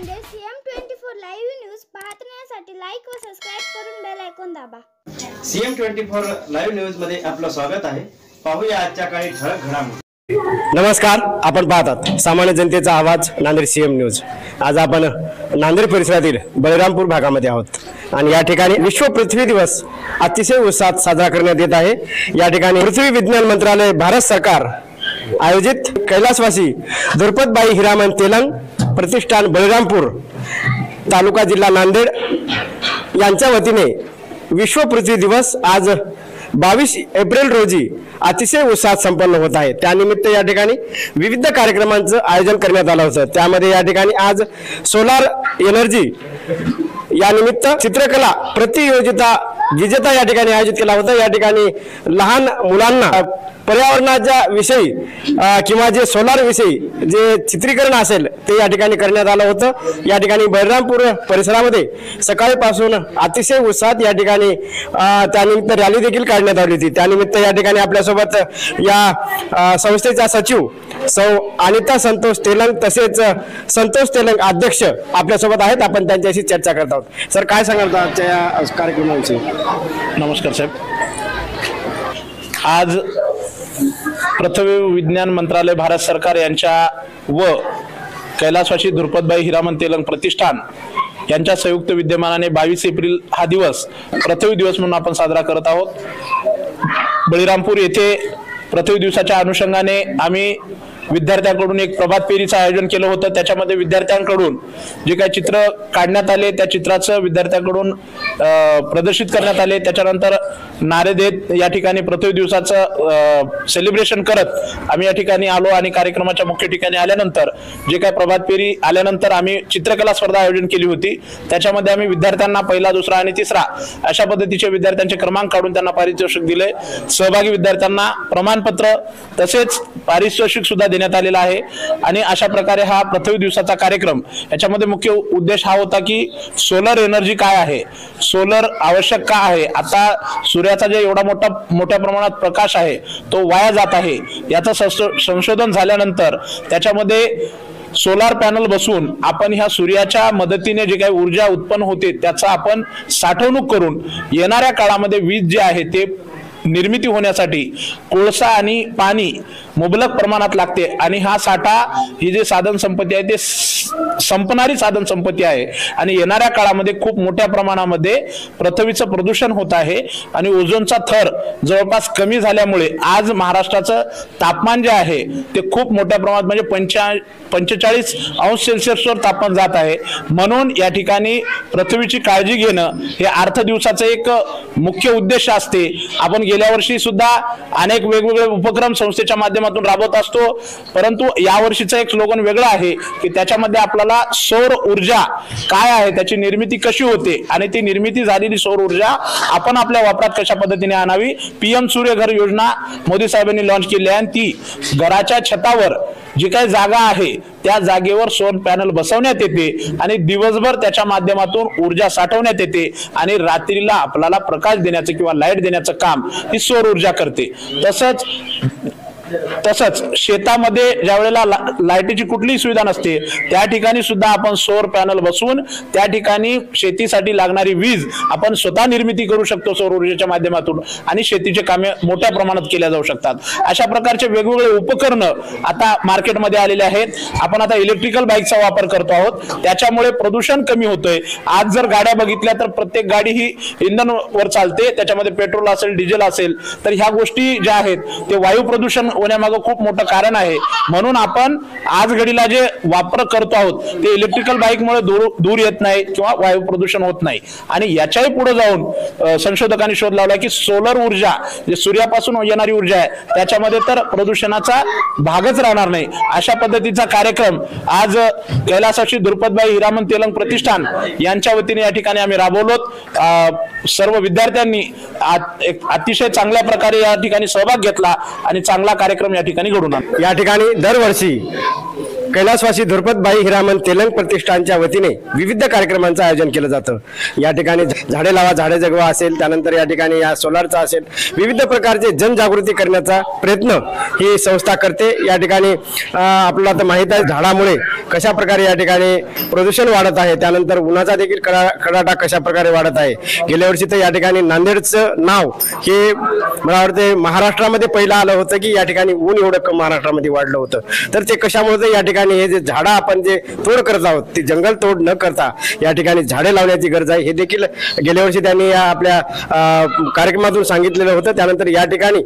Nanded CM24 live news पाहण्यासाठी like व subscribe करून बेल आयकॉन दाबा। CM24 लाईव्ह न्यूज मध्ये आपलं स्वागत आहे। पाहूया आजच्या काही ठळक घडामोडी। नमस्कार, आपण पाहतात सामान्य जनतेचा आवाज नांदेड CM न्यूज। आज आपण नांदेड परिसरातील बळीरामपूर भागामध्ये आहोत आणि या ठिकाणी विश्व पृथ्वी दिवस अतिशय उत्साहात साजरा करण्यात येत आहे। या ठिकाणी पृथ्वी विज्ञान मंत्रालय भारत सरकार आयोजित कैलासवासी द्रुपदबाई हिरामन तेलंग प्रतिष्ठान बळीरामपूर तालुका जिल्हा नांदेड यांच्या वतीने विश्व पृथ्वी दिवस आज 22 एप्रिल रोजी अतिशय उत्साहात संपन्न होत आहे। त्यानिमित्त या ठिकाणी विविध कार्यक्रमांचं आयोजन करण्यात आलं होतं। त्यामध्ये या ठिकाणी आज सोलार एनर्जी या निमित्त चित्रकला प्रतियोगिता विजेता या ठिकाणी आयोजित केला होता। या ठिकाणी लहान मुलांना पर्यावरणाच्या विषयी किंवा जे सोलार विषयी जे चित्रीकरण असेल ते या ठिकाणी करण्यात आलं होतं। या ठिकाणी बळीरामपूर परिसरामध्ये सकाळपासून अतिशय उत्साहात या ठिकाणी त्यानिमित्त रॅली देखील काढण्यात आली होती। त्यानिमित्त या ठिकाणी आपल्यासोबत या संस्थेच्या सचिव सौ अनिता संतोष तेलंग तसेच संतोष तेलंग अध्यक्ष आपल्यासोबत आहेत। आपण त्यांच्याशी चर्चा करत आहोत। सर, काय सांगाल आजच्या या कार्यक्रमाविषयी? नमस्कार साहेब, आज पृथ्वी विज्ञान मंत्रालय भारत सरकार यांच्या व कैलासवासी द्रुपदबाई हिरामन तेलंग प्रतिष्ठान यांच्या संयुक्त विद्यमानाने 22 एप्रिल हा दिवस पृथ्वी दिवस म्हणून आपण साजरा करत आहोत। बळीरामपूर येथे पृथ्वी दिवसाच्या अनुषंगाने आम्ही विद्यार्थ्यांकडून एक प्रभात फेरीचं आयोजन केलं होतं। त्याच्यामध्ये विद्यार्थ्यांकडून जे काही चित्र काढण्यात आले त्या चित्राचं विद्यार्थ्यांकडून प्रदर्शित करण्यात आले। त्याच्यानंतर नारे देत या ठिकाणी पृथ्वी दिवसाचं सेलिब्रेशन करत आम्ही या ठिकाणी आलो आणि कार्यक्रमाच्या मुख्य ठिकाणी आल्यानंतर जे काही प्रभात फेरी आल्यानंतर आम्ही चित्रकला स्पर्धा आयोजन केली होती। त्याच्यामध्ये आम्ही विद्यार्थ्यांना पहिला, दुसरा आणि तिसरा अशा पद्धतीचे विद्यार्थ्यांचे क्रमांक काढून त्यांना पारितोषिक दिले। सहभागी विद्यार्थ्यांना प्रमाणपत्र तसेच पारितोषिक सुद्धा देण्यात आलेला आहे। आणि अशा प्रकारे हा पृथ्वी दिवसाचा कार्यक्रम याच्यामध्ये मुख्य उद्देश हा होता की सोलर एनर्जी काय आहे, सोलर आवश्यक का आहे, आता सूर्याचा जे एवढा मोठ्या प्रमाणात प्रकाश आहे तो वाया जात आहे, याचं संशोधन झाल्यानंतर त्याच्यामध्ये सोलार पॅनल बसवून आपण ह्या सूर्याच्या मदतीने जे काही ऊर्जा उत्पन्न होते त्याचा आपण साठवणूक करून येणाऱ्या काळामध्ये वीज जे आहे ते निर्मिती होण्यासाठी कोळसा आणि पाणी मुबलक प्रमाणात लागते आणि हा साठा ही जे साधन संपत्ती आहे ते संपणारी साधन संपत्ती आहे आणि येणाऱ्या काळामध्ये खूप मोठ्या प्रमाणामध्ये पृथ्वीचं प्रदूषण होत आहे आणि ओझोनचा थर जवळपास कमी झाल्यामुळे आज महाराष्ट्राचं तापमान जे आहे ते खूप मोठ्या प्रमाणात म्हणजे 45 अंश सेल्सिअसवर तापमान जात आहे। म्हणून या ठिकाणी पृथ्वीची काळजी घेणं हे अर्थ दिवसाचं एक मुख्य उद्देश असते। आपण गेल्या वर्षी सुद्धा अनेक वेगवेगळे उपक्रम संस्थेच्या माध्यमातून राबवत असतो, परंतु यावर्षीचं एक स्लोगन वेगळं आहे की त्याच्यामध्ये आपल्याला सौर ऊर्जा काय आहे, त्याची निर्मिती कशी होते आणि ती निर्मिती झालेली सौर ऊर्जा आपण आपल्या वापरात कशा पद्धतीने आणावी। PM सूर्यघर योजना मोदी साहेबांनी लॉन्च केली आहे आणि ती घराच्या छतावर जी काही जागा आहे त्या जागेवर सौर पॅनल बसवण्यात येते आणि दिवसभर त्याच्या माध्यमातून ऊर्जा साठवण्यात येते आणि रात्रीला आपल्याला प्रकाश देण्याचं किंवा लाईट देण्याचं काम ही सौर ऊर्जा करते। तसंच शेतामध्ये ज्या वेळेला लाईटीची कुठलीही सुविधा नसते त्या ठिकाणी सुद्धा आपण सौर पॅनल बसवून त्या ठिकाणी शेतीसाठी लागणारी वीज आपण स्वतः निर्मिती करू शकतो सौर ऊर्जेच्या माध्यमातून आणि शेतीचे कामे मोठ्या प्रमाणात केल्या जाऊ शकतात। अशा प्रकारचे वेगवेगळे उपकरण आता मार्केटमध्ये आलेले आहेत। आपण आता इलेक्ट्रिकल बाईकचा वापर करतो आहोत, त्याच्यामुळे प्रदूषण कमी होतंय। आज जर गाड्या बघितल्या तर प्रत्येक गाडी ही इंधनावर चालते, त्याच्यामध्ये पेट्रोल असेल, डिझेल असेल, तर ह्या गोष्टी ज्या आहेत ते वायू प्रदूषण होण्यामागे खूप मोठं कारण आहे। म्हणून आपण आज घडीला जे वापर करतो आहोत ते इलेक्ट्रिकल बाईकमुळे दूर येत नाही किंवा वायू प्रदूषण होत नाही। आणि याच्याही पुढे जाऊन संशोधकांनी शोध लावला की सोलर ऊर्जा जे सूर्यापासून येणारी ऊर्जा आहे त्याच्यामध्ये तर प्रदूषणाचा भागच राहणार नाही। अशा पद्धतीचा कार्यक्रम आज कैलासवासी द्रुपदबाई हिरामन तेलंग प्रतिष्ठान यांच्या वतीने या ठिकाणी आम्ही राबवलोत। सर्व विद्यार्थ्यांनी अतिशय चांगल्या प्रकारे या ठिकाणी सहभाग घेतला आणि चांगला कार्यक्रम या ठिकाणी घडून आणला। या ठिकाणी दरवर्षी कैलासवासी धुरपदबाई हिरामन तेलंग प्रतिष्ठानच्या वतीने विविध कार्यक्रमांचं आयोजन केलं जातं। या ठिकाणी झाडे लावा झाडे जगवा असेल, त्यानंतर या ठिकाणी या सोलारचा असेल, विविध प्रकारचे जनजागृती करण्याचा प्रयत्न ही संस्था करते। या ठिकाणी आपल्याला तर माहित आहे झाडामुळे कशा प्रकारे या ठिकाणी प्रदूषण वाढत आहे, त्यानंतर उन्हाचा देखील कडाटा कशा प्रकारे वाढत आहे। गेल्या वर्षी तर या ठिकाणी नांदेडचं नाव हे मला वाटते महाराष्ट्रामध्ये पहिलं आलं होतं की या ठिकाणी ऊन एवढं महाराष्ट्रामध्ये वाढलं होतं। तर ते कशामुळे या ठिकाणी हे जे झाडं आपण जे तोड करत आहोत ती जंगल तोड न करता या ठिकाणी झाडे लावण्याची गरज आहे, हे देखील गेल्या वर्षी त्यांनी या आपल्या कार्यक्रमातून सांगितलेलं होतं। त्यानंतर या ठिकाणी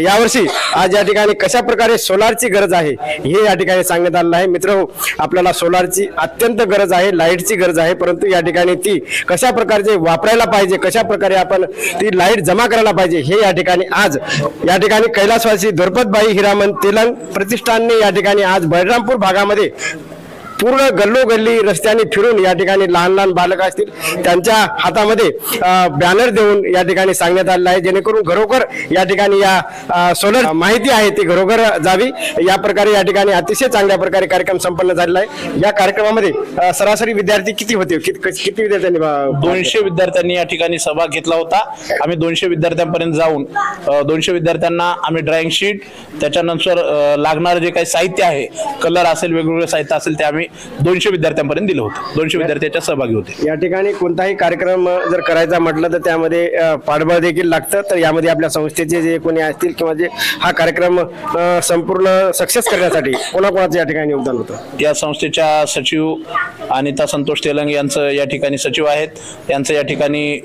यावर्षी आज या ठिकाणी कशा प्रकारे सोलारची गरज आहे हे या ठिकाणी सांगण्यात आलेलं आहे। मित्र, आपल्याला सोलारची अत्यंत गरज आहे, लाईटची गरज आहे, परंतु या ठिकाणी ती कशा प्रकारचे वापरायला पाहिजे, कशा प्रकारे आपण ती लाईट जमा करायला पाहिजे हे या ठिकाणी आज या ठिकाणी कैलासवासी धुरपदबाई हिरामन तेलंग प्रतिष्ठानने या ठिकाणी आज बळीरामपूर भागामध्ये पूर्ण गल्लोगल्ली रस्त्याने फिरून या ठिकाणी लहान लहान बालक असतील त्यांच्या हातामध्ये बॅनर देऊन या ठिकाणी सांगण्यात आलेलं आहे, जेणेकरून घरोघर या ठिकाणी या सोलर माहिती आहे ती घरोघर जावी। या प्रकारे या ठिकाणी अतिशय चांगल्या प्रकारे कार्यक्रम संपन्न झालेला आहे। या कार्यक्रमामध्ये सरासरी विद्यार्थी किती होते, किती विद्यार्थ्यांनी 200 विद्यार्थ्यांनी या ठिकाणी सहभाग घेतला होता। आम्ही 200 विद्यार्थ्यांपर्यंत जाऊन 200 विद्यार्थ्यांना आम्ही ड्रॉइंग शीट, त्याच्यानंतर लागणारं जे काही साहित्य आहे, कलर असेल, वेगवेगळे साहित्य असेल, ते आम्ही 200 विद्यार्थ्यांपर्यंत दिलं होतं। 200 विद्यार्थ्यांच्या सहभागी होते। या ठिकाणी कोणताही कार्यक्रम जर करायचा म्हटलं तर त्यामध्ये पाठबळ देखील लागतं। तर यामध्ये आपल्या संस्थेचे जे कोणी असतील किंवा जे हा कार्यक्रम संपूर्ण सक्सेस करण्यासाठी कोणाकोणाचं या ठिकाणी योगदान होतं? या संस्थेच्या सचिव अनिता संतोष तेलंग यांचं या ठिकाणी सचिव आहेत, यांचं या ठिकाणी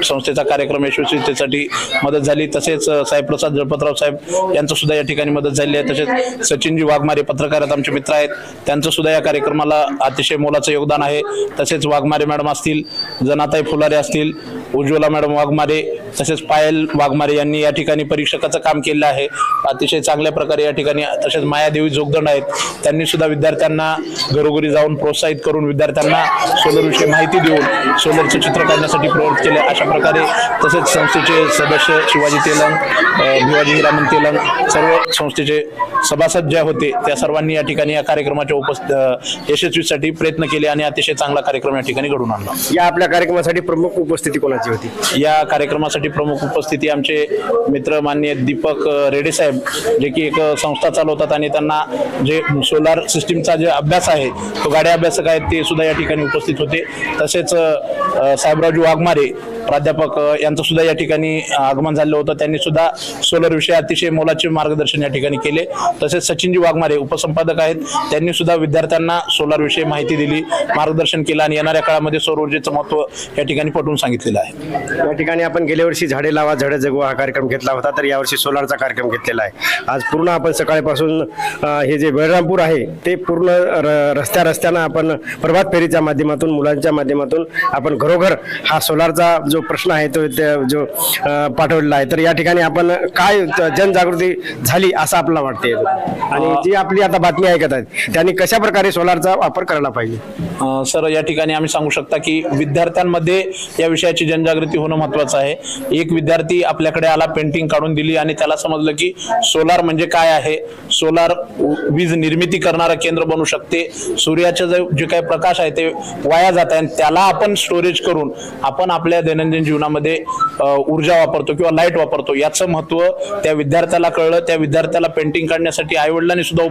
संस्थेचा कार्यक्रम यशस्वीतेसाठी मदत झाली। तसेच साहेबप्रसाद जळपतराव साहेब यांचं सुद्धा या ठिकाणी मदत झाली आहे। तसेच सचिनजी वाघमारे पत्रकार आहेत, आमचे मित्र आहेत, त्यांचं सुद्धा या कार्यक्रमाला अतिशय मोलाचं योगदान आहे। तसेच वाघमारे मॅडम असतील, जनाताई फुलारे असतील, उज्ज्वला मॅडम वाघमारे, तसेच पायल वाघमारे यांनी या ठिकाणी परीक्षकाचं काम केलं आहे अतिशय चांगल्या प्रकारे या ठिकाणी। तसेच मायादेवी जोगदंड आहेत, त्यांनी सुद्धा विद्यार्थ्यांना घरोघरी जाऊन प्रोत्साहित करून विद्यार्थ्यांना सोलरविषयी माहिती देऊन सोलरचं चित्र काढण्यासाठी प्रवृत्त केले। अशा प्रकारे तसेच संस्थेचे सदस्य शिवाजी तेलंग, भिवाजी हिरामन तेलंग, सर्व संस्थेचे सभासद जे होते त्या सर्वांनी या ठिकाणी या कार्यक्रमाच्या यशस्वीसाठी प्रयत्न केले आणि अतिशय चांगला कार्यक्रम या ठिकाणी घडून आणला। या आपल्या कार्यक्रमासाठी प्रमुख उपस्थिती कोणाची होती? या कार्यक्रमासाठी प्रमुख उपस्थिती आमचे मित्र माननीय दीपक रेड्डी साहेब, जे की एक संस्था चालवतात आणि त्यांना जे सोलार सिस्टीमचा जे अभ्यास आहे तो गाड्या अभ्यासक आहेत ते सुद्धा या ठिकाणी उपस्थित होते। तसेच साहेबरावजी वाघमारे प्राध्यापक यांचं सुद्धा या ठिकाणी आगमन झालं होतं, त्यांनी सुद्धा सोलर विषयी अतिशय मोलाचे मार्गदर्शन या ठिकाणी केले। तसेच सचिनजी वाघमारे उपसंपादक आहेत, त्यांनी सुद्धा विद्यार्थ्यांना सोलर विषयी माहिती दिली, मार्गदर्शन केलं आणि येणाऱ्या काळामध्ये सौर ऊर्जेचं महत्त्व या ठिकाणी पटवून सांगितलेलं आहे। या ठिकाणी आपण गेल्या वर्षी झाडे लावा झाडे जगवा हा कार्यक्रम घेतला होता, तर यावर्षी सोलारचा कार्यक्रम घेतलेला आहे। आज पूर्ण आपण सकाळपासून हे जे बळीरामपूर आहे ते पूर्ण रस्त्यानं आपण प्रभात फेरीच्या माध्यमातून, मुलांच्या माध्यमातून आपण घरोघर हा सोलारचा जो प्रश्न आहे तो जो पाठवलेला आहे। तर या ठिकाणी आपण काय जनजागृती झाली असं आपल्याला वाटते आणि जी आपली आता बातमी ऐकत आहेत त्यांनी कशा प्रकारे सोलारचा वापर करायला पाहिजे? सर, या ठिकाणी आम्ही सांगू शकता की विद्यार्थ्यांमध्ये या विषयाची जनजागृती होणं महत्त्वाचं आहे। एक विद्यार्थी आपल्याकडे आला, पेंटिंग काढून दिली आणि त्याला समजलं की सोलार म्हणजे काय आहे, सोलार वीज निर्मिती करणारं केंद्र बनू शकते, सूर्याचे जे काही प्रकाश आहे ते वाया जात आहे आणि त्याला आपण स्टोरेज करून आपण आपल्या दैनंदिन जीवनामध्ये ऊर्जा वापरतो किंवा लाईट वापरतो, याचं महत्त्व त्या विद्यार्थ्याला कळलं। त्या विद्यार्थ्याला पेंटिंग काढण्यासाठी आईवडिलांनी सुद्धा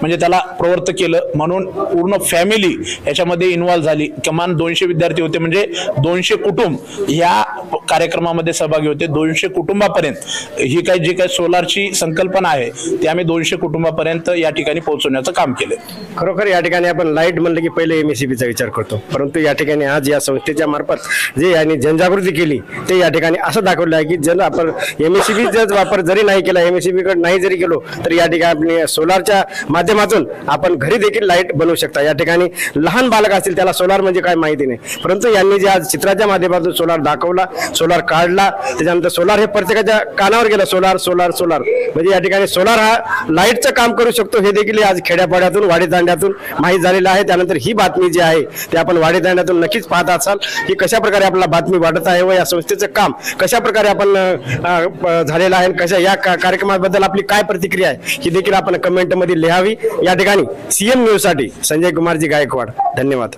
म्हणजे त्याला प्रवृत्त केलं, म्हणून पूर्ण फॅमिली याच्यामध्ये इन्व्हॉल्व झाली। किमान 200 विद्यार्थी होते, म्हणजे 200 कुटुंब या कार्यक्रमामध्ये सहभागी होते। 200 कुटुंबापर्यंत ही काही जी काही सोलारची संकल्पना आहे ती आम्ही 200 कुटुंबापर्यंत या ठिकाणी पोहोचवण्याचं काम केलं। खरोखर या ठिकाणी आपण लाईट म्हणलं की पहिले MSEBीचा विचार करतो, परंतु या ठिकाणी आज या संस्थेच्या मार्फत जे यांनी जनजागृती केली ते या ठिकाणी असं दाखवलं आहे की जर आपण MSEBीचा वापर जरी नाही केला, MSEBीकडे नाही जरी गेलो तर या ठिकाणी सोलारच्या माध्यमातून आपण घरी देखील लाईट बनवू शकता। या ठिकाणी लहान बालक असतील त्याला सोलार म्हणजे काय माहिती नाही, परंतु यांनी जे आज चित्राच्या माध्यमातून सोलार दाखवला, सोलार काढला, त्याच्यानंतर सोलार हे प्रत्येकाच्या कानावर गेलं, सोलार सोलार सोलार म्हणजे या ठिकाणी सोलार हा लाईटचं काम करू शकतो हे देखील आज खेड्यापाड्यातून वाडीतांड्यातून माहीत झालेलं आहे। त्यानंतर ही बातमी जी आहे ते आपण वाडीतांड्यातून नक्कीच पाहत असाल की कशा प्रकारे आपल्याला बातमी वाटत संस्थेचं आहे व या संस्थेचं काम कशा प्रकारे आपण झालेलं आहे, कशा या कार्यक्रमाबद्दल आपली काय प्रतिक्रिया आहे ही देखील आपण कमेंटमध्ये लिहावी। या ठिकाणी सीएम न्यूज साठी संजय कुमारजी गायकवाड, धन्यवाद।